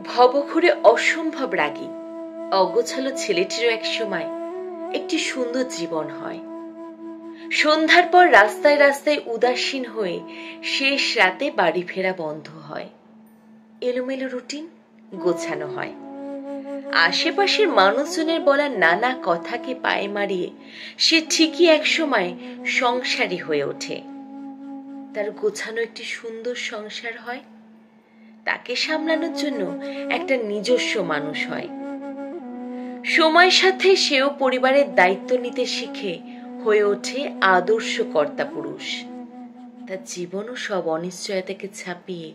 ভবঘুরে অসম্ভব রাগী অগোছালো ছেলেটিরও এক সময় একটি সুন্দর জীবন হয়। সন্ধ্যার পর রাস্তায় রাস্তায় উদাসীন হয়ে শেষ রাতে বাড়ি ফেরা বন্ধ হয়। এলোমেলো রুটিন গোছানো হয়। আশেপাশের মানুষজনের বলা নানা কথাকে পায়ে মারিয়ে সে ঠিকই এক সময় সংসারী হয়ে ওঠে। তার গোছানো একটি সুন্দর সংসার হয়। তাকে সামলানোর জন্য একটা নিজস্ব মানুষ হয়। সময়ের সাথে সেও পরিবারের দায়িত্ব নিতে শিখে হয়ে ওঠে আদর্শ কর্তা পুরুষ। তার জীবনও সব অনিশ্চয়তাকে ছাপিয়ে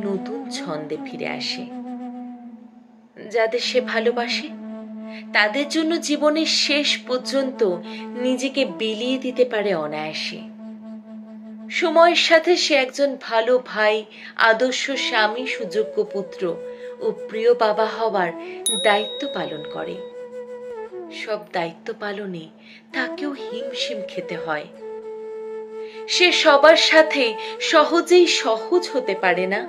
নতুন ছন্দে ফিরে আসে। যাদের সে ভালোবাসে তাদের জন্য জীবনের শেষ পর্যন্ত নিজেকে বিলিয়ে দিতে পারে অনায়াসে। সময়ের সাথে সে একজন ভালো ভাই, আদর্শ স্বামী, সুযোগ্য পুত্র ও প্রিয় বাবা হবার দায়িত্ব পালন করে। সব দায়িত্ব পালনে তাকেও হিমশিম খেতে হয়। সে সবার সাথে সহজেই সহজ হতে পারে না।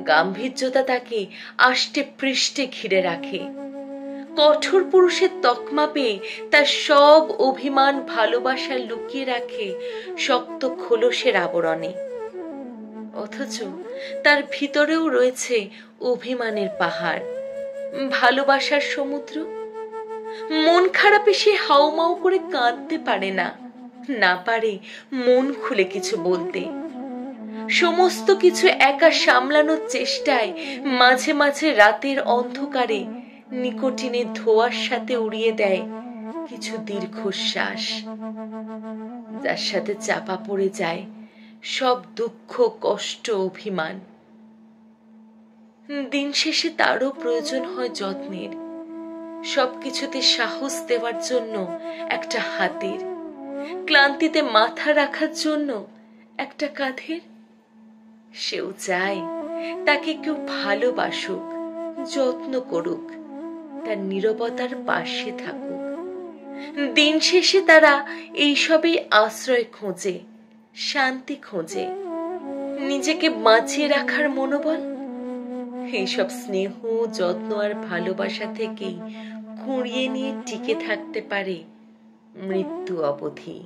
গাম্ভীর্যতা তাকে আষ্টে পৃষ্ঠে ঘিরে রাখে। কঠোর পুরুষের তকমা পেয়ে তার সব অভিমান ভালোবাসা লুকিয়ে রাখে শক্ত খোলসের আবরণে। অথচ তার ভিতরেও রয়েছে অভিমানের পাহাড়, ভালোবাসার সমুদ্র। মন খারাপে সে হাউমাউ করে কাঁদতে পারে না, না পারে মন খুলে কিছু বলতে। সমস্ত কিছু একা সামলানোর চেষ্টায় মাঝে মাঝে রাতের অন্ধকারে নিকোটিনের ধোঁয়ার সাথে উড়িয়ে দেয় কিছু দীর্ঘশ্বাস, যার সাথে চাপা পড়ে যায় সব দুঃখ, কষ্ট, অভিমান। দিন শেষে তারও প্রয়োজন হয় যত্নের, সবকিছুতে সাহস দেওয়ার জন্য একটা হাতের, ক্লান্তিতে মাথা রাখার জন্য একটা কাঁধের। সেও চায় তাকে কেউ ভালোবাসুক, যত্ন করুক, তার নীরবতার পাশে থাকুক। দিন শেষে তারা এইসবই আশ্রয় খোঁজে, শান্তি খোঁজে, নিজেকে বাঁচিয়ে রাখার মনোবল। এইসব স্নেহ, যত্ন আর ভালোবাসা থেকেই কুড়িয়ে নিয়ে টিকে থাকতে পারে মৃত্যু অবধি।